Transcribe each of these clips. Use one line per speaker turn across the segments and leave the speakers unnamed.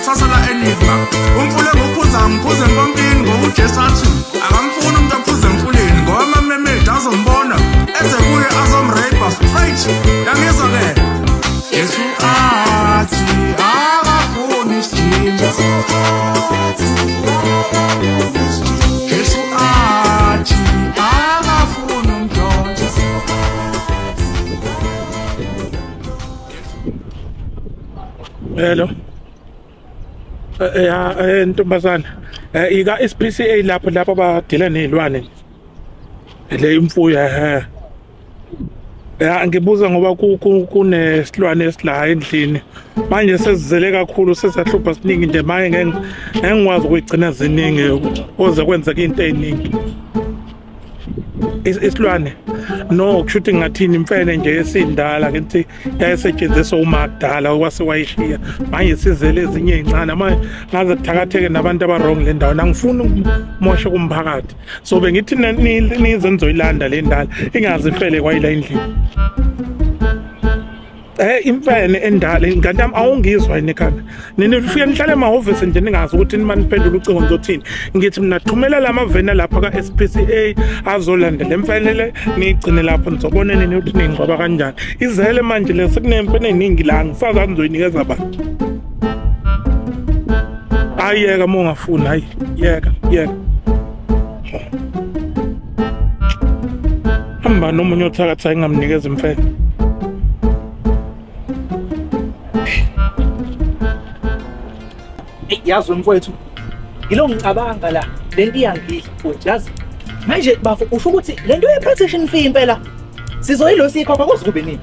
kusasa la Enigma. Umfule ngophuza ngiphuze empompini ngoba uJesu athi akamfuni umuntu aphuze emfuleni ngoba amamemede azombona eze kuye azomrape straight. Yangizwa ke? Yesu athi akafuni isijinja. Yesu athi akafuni umdlonja.
Hello. Ntombazana. Ika SPCA lapho badila nezilwane. Le imfuyo ngibuza ngoba kunesilwane esila endlini. Manje sesizele kakhulu sesahlupha siningi nje manje ngengikwazi ukugcina ziningi oze kwenzeka into eziningi. Isilwane no kushuthi ngathini imfene nje esindala ngithi yayisetshenziswa uMagdala okwasewayishiya manje sizele ezinye ezincane manje ngaze kuthakatheke nabantu abarong le ndawo angifuni ukumosha kumphakathi so bengithi nizenzo ilanda le ndala ingazifele kwayila endlini imfene endala ngantami awungizwa yini ekhaya nifike nihlale emahhovisi nje ningazi ukuthi nimaniphendula ucingo nizothini ngithi mina thumela lamavena lapha ka SPCA azolandela imfene le nigcine lapho nizobona nini ukuthi ningcwaba kanjani izele manje le sekunemfene eziningi la ngisazi anizoyinikeza abantu ayeka mongafuni hayi yeka hamba nomunye othakatha engamnikeza imfene
yazi mfowethu yilo ngicabanga la lento iyangidla futhi yazi manje bafo usho ukuthi lento ye-protection fee impela sizoyilo sikhokha kuze kube nini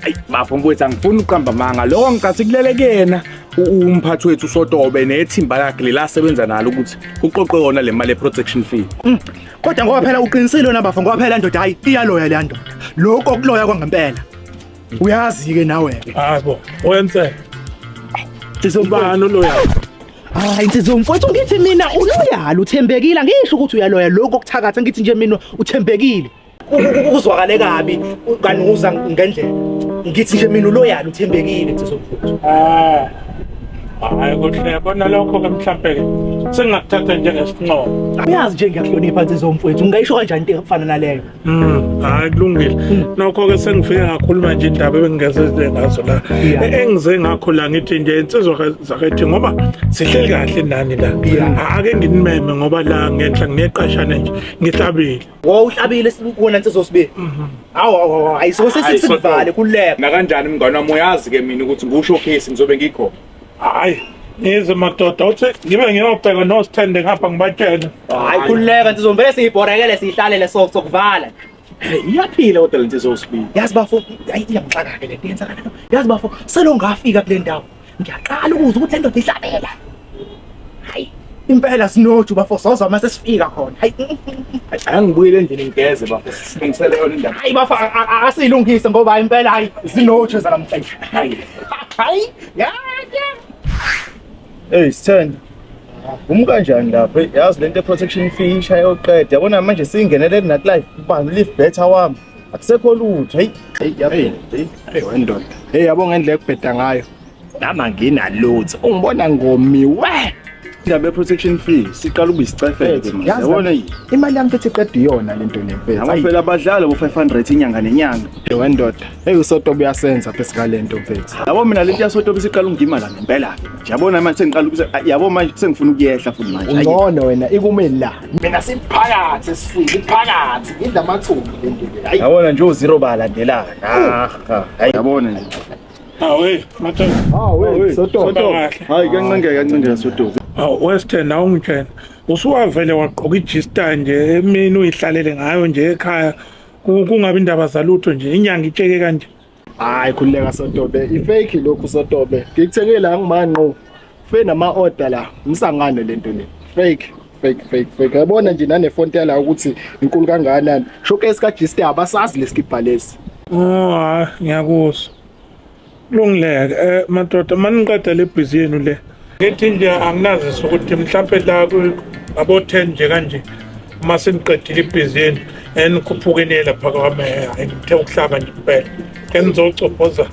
ayi bafo mfowethu angifuni uqamba manga lokho ngicathi kulele kuyena umphathi wethu uSotobe nethimba lakhe lelasebenza nalo ukuthi uqoqe yona le mali ye-protection fee
kodwa ngoba phela uqinisile wena bafo ngoba phela ndoda hayi iyaloya le ndoda lokho kuloya kwangempela uyazi ke nawe
hayibo wenze
Sizobani uloya? Hayi mfowethu ngithi mina uloyala uthembekile ngisho ukuthi uyaloya lokho okuthakatha ngithi nje mina uthembekile. Ukuzwakale kabi kanti uza ngendlela. Ngithi nje mina uloyala uthembekile mfowethu.
Hayi kuhle bona lokho ke mhlawumbe sengakuthatha njengesinqobo.
Uyazi nje ngiyahlonipha mfowethu ungayisho kanjani into efana naleyo?
Hayi kulungile. Nokho ke sengifike ngakhuluma nje indaba ebengingezwe ngazo la. Engize ngakho la ngithi nje insizwa zakhethi ngoba sihleli kahle nani la. Ake nginimeme ngoba la ngenhla ngineqashana nje ngihlabile.
Wo uhlabile sibona insizwa sibe. Hawu ayisiho sesivale kuleka.
Na kanjani mngane wami uyazi ke mina ukuthi ngushowcase ngizobe ngikho.
Hayi nize madoda uthi ngibe ngiyobheka noSithende ngapha ngibatshela
hayi khuleka sizombele siyibhorekele sihlalele sokuvala
iyaphila kodwa lento izosibili
yazi bafo hayi iyangixaka ke lento yenza kanjalo yazi bafo selo ngafika kule ndawo ngiyaqala ukuzwa ukuthi lento ihlabela hayi impela sinothu bafo soza mase sifika khona hayi
angibuyele endlini ngigeze bafo silungisele yona indaba
hayi bafo asilungise ngoba impela hayi sinothu zanamhlanje hayi ya
Hey Sithende. Kanjani lapha? Yazi lento protection fee ishaya oqeda. Yabona manje singenele naku life ubani live better wami. Akusekho lutho. Hey yaphela.
Hey wendoda. Hey yabo ngendlela ekubheda ngayo. Nama nginalutho. Ungibona ngomiwe. Indaba ye-protection fee siqala ubisicefeke manje. Yabona
imali yami ethi qeda iyona lento nemfethu.
Amaphela abadlala bo500 inyanga nenyanga.
Hey wendoda. Hey uSotobe uyasenza phesika lento mfethu.
Yabo mina lento yaSotobe siqala ungimala ngempela. Yabona manje sengiqala yabo manje sengifuna ukuyehla futhi manje.
Ungcono wena ikumeni la.
Mina siphakathi sifike phakathi ngidla amathumbu lento le.
Yabona nje uzero balandelana.
Hayi yabona nje.
Hawe madoda.
Hawe Sotobe.
Hayi kancengeka Sotobe.
Western awungitshela usuwavele waqoka ijista nje emini uyihlalele ngayo nje ekhaya kungabi indaba zalutho nje inyanga itsheke kanje
hayi khuleka Sotobe ifake lokhu Sotobe ngikutheke la ngimanqo fe nama order la umsangane lento le fake yabona nje nane font yala ukuthi inkulu kangakanani showcase ka Gista abasazi lesikipha lesi
ngiyakuzwa kulungileke madoda maniqeda le busy yenu le ngithi nje anginazisa ukuthi mhlawumbe la abo 10 nje kanje mase niqedile ibhizi yenu enikhuphukenela phaka kwami ngithe ukuhlaba nje kuphela engizocophoza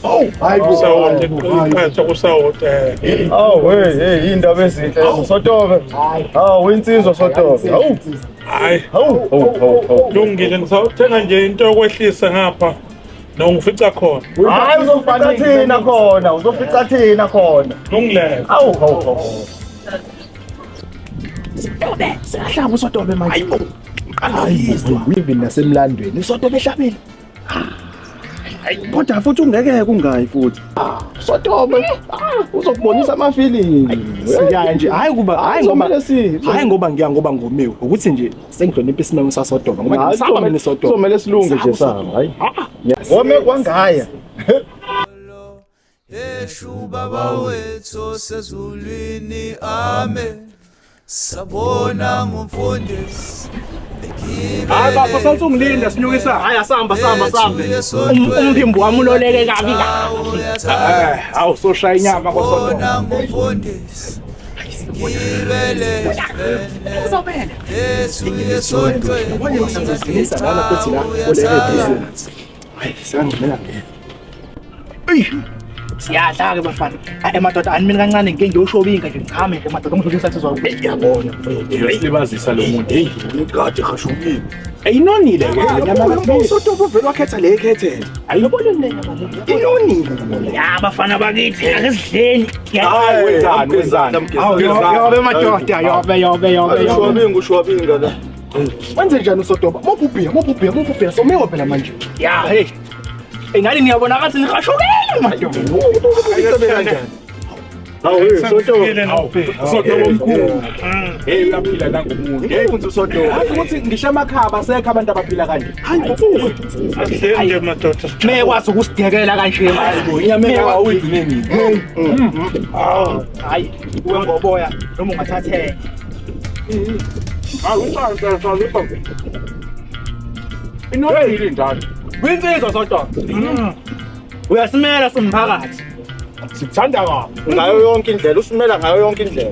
Oh, hayi
Usawoti iqhatha usawoti
Awu hey indaba ezinhle Sotobe. Hawu insizwa Sotobe. Hawu.
hayi
Hawu.
lungile ngisawuthenga nje into yokwehlisa ngapha nongifica khona
Hayi uzofica thina khona, uzofica thina khona.
lungile
Hawu.
Sotobe, siyahlaba uSotobe manje. Ayizwa.
even nasemlandweni uSotobe ehlabile.
Kodwa futhi ungeke kungayi futhi.
Sotobe uzokubonisa amafilimi.
Siya nje hayi ngoba ngiya ngoba ngomiwe ukuthi nje sengihlonipha isimemo saSotobe ngoba ngisaba mina iSotobe.
Kuzomela silunge nje sami, hayi. Wome kwangaya.
Yeshu baba wethu sezulwini amen sabona ngumfundisi
Hayi bafo sawusungilinda sinyukisa.
Hayi asamba. Umphimbo wami uloleke kabi
Hawu soshaya inyama kwaSotobe.
sabona ngumfundisi gibele Yesu yesontweni
siyadla ke bafana. Emadoda ani mina kancane ngeke ngiyoshovinga nje ngichame nje emadoda ngizokwenza sizwa ngiyabona.
Uyasibazisa lo muntu. Hey, ngikade khashukile.
Ayinonile ke inyama kaSotobe.
uSotobe vele wakhetha le ekhethele.
Ayibona le nyama le.
Inonile.
Ya bafana bakithi akesidleni.
Hayi wenzani?
Yobe madoda yobe.
Ushwabinga la.
Wenze njani uSotobe? Mopubhia somewa phela manje.
Ya hey. Nani niyabona ngathi nikhashukile madoda.
Hawu Sotobe.
Sotobe omkhulu. Hey uyaphila nangomuntu. Hey
Umuntu Sotobe.
Hayi ukuthi ngisho emakhaba asekho abantu abaphila kanje.
nje madoda
Mekwazi ukusidekela kanje manje.
Inyama engawuyithi nini?
Hayi uwe ngoboya noma ungathatheke.
hawu uqala inonile njalo.
Kwinsizwa Sotobe. Uyasimela simphakathi.
Sikuthanda kabi. Ngayo yonke indlela usimela ngayo yonke indlela.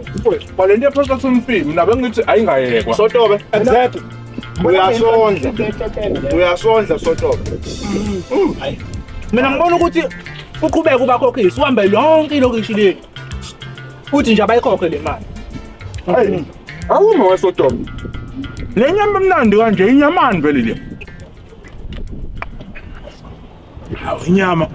Balento yeprocess umfimi nabe ngithi ayingayekwa.
Sotobe. Exactly. Uyasondla Sotobe.
Mina ngibona ukuthi uqhubeka ubakhokhisa uhambe lonke ilokishi leli. Uthi nje abayikhokhe le mali.
Hey. Awuma weSotobe. Le nyama emnandi kanje inyamani vele le.
hawu inyama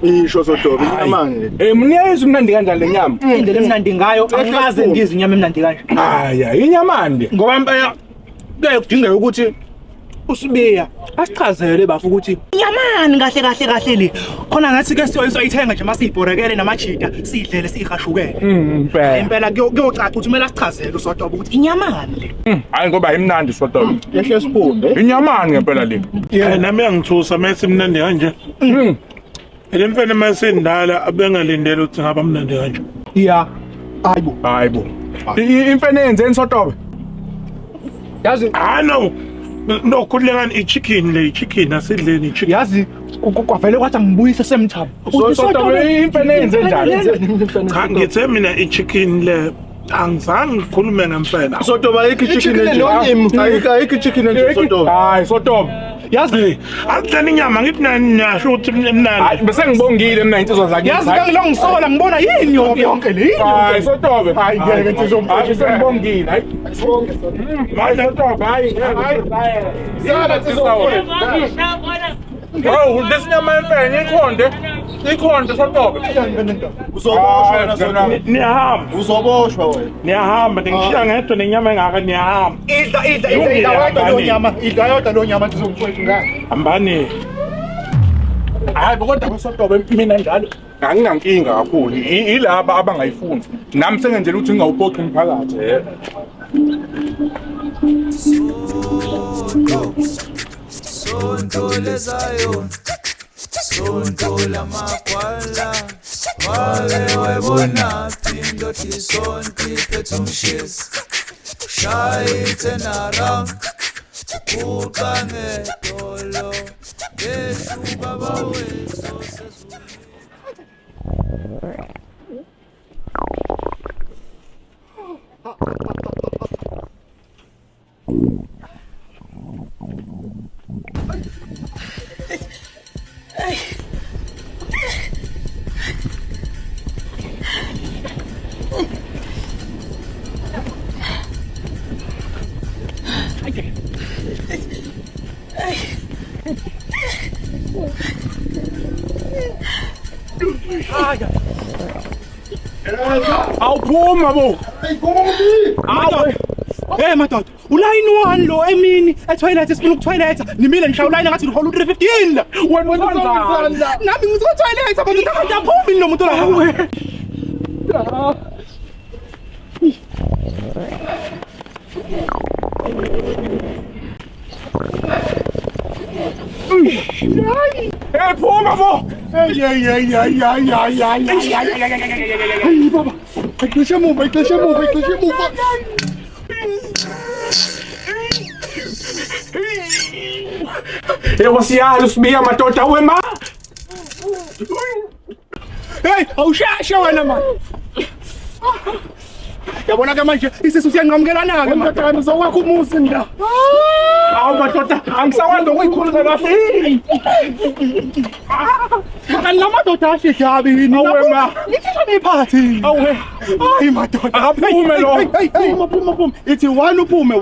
Isho Sotobe inyamani le.
Mniyayizwa imnandi kanjani le nyama?
Indlela emnandi ngayo angikaze ngizwe inyama emnandi kanje.
Haya, inyamani.
Ngoba impela kuye kudingeka ukuthi usibiya asichazele bafu ukuthi inyamani kahle le khona ngathi ke siyoyithenga nje masiyibhorekele namajida sidlele sihashukele.
Impela.
Impela kuyocaca ukuthi kumele asichazele uSotobe ukuthi inyamani le.
Hayi ngoba imnandi Sotobe.
Yehle siphumbe.
Inyamani ngempela le.
hayi nami yangithusa mase mnandi kanje le mfene masendala abengalindele ukuthi ngaba mnandi kanje
Yeah.
Hayibo. Imfene yenzeni Sotobe?
Yazi
no khulekani ichicken asidleni ichicken
yazi kwavele kwathi ngibuyise semthamo.
Sotobe imfene yenze njani?
cha ngithe mina ichicken le angizange ngikhulume ngemfene
Sotobe ayikho chicken nje. Ayikho chicken nje Sotobe.
Hayi Sotobe.
yazi akudlani inyama ngithi niyasho ukuthi mnandi
Bese ngibongile mina insizwa zakhe.
yazi ngilongisola ngibona yini yonke le.
Hayi Sotobe. Hayi ngeke ngizomfasha sengibongile. Hayi. Manje Sotobe hayi. Sala Sotobe. Oh, lesinyama empene ikhonde Sotobe.
Uzoboshwa na Sotobe.
niyahamba
Uzoboshwa wena.
niyahamba ningishiya ngedwa nenyama engaka niyahamba
Idla yodwa lo nyama sizomfowethu ngani.
hambani
Hayi kodwa Sotobe mina njalo anginankinga kakhulu. Ilaba abangayifuni. Nami sengenzela ukuthi ngingawuphoqi umphakathi.
sonto lezayo sonto lamagwala wake wayibona indoda isonto iphethe umshezi shaya i-turn around uguqa ngedolo yeshu baba wethu
Awuphuma bo.
Hey madoda, ulayini wani lo emini etoilet sifuna ukuthoiletha. Nimile ngishaye ulayini ngathi uhola u315 la.
Wena wenzani?
Nami ngizothoiletha madoda kanti aphumi lo muntu la.
Hey phuma bo.
Hey baba, ixesha muva.
Yawasiyalo sibiya madoda wema.
Hey, awushashe wena man. Yabona ke manje isisu siyanqamukelana ke
Mntana uzokwakha umuzi mina.
Awu madoda angisakwazi ukuyikhuluma kahle.
kanti la madoda ashijabi yini?
Awema.
Ngithisha niphathi.
Awu.
Hayi madoda.
Akaphume lo.
Hey, phuma. Ithi one uphume.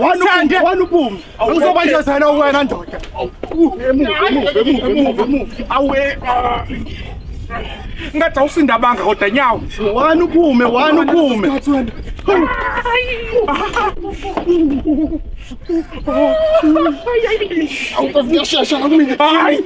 Uzobanjezela wena ndoda. Move.
Awe. Ngathi awusindabanga kodwa nyawo.
One uphume.
Awuziyashesha kumina.
Hayi.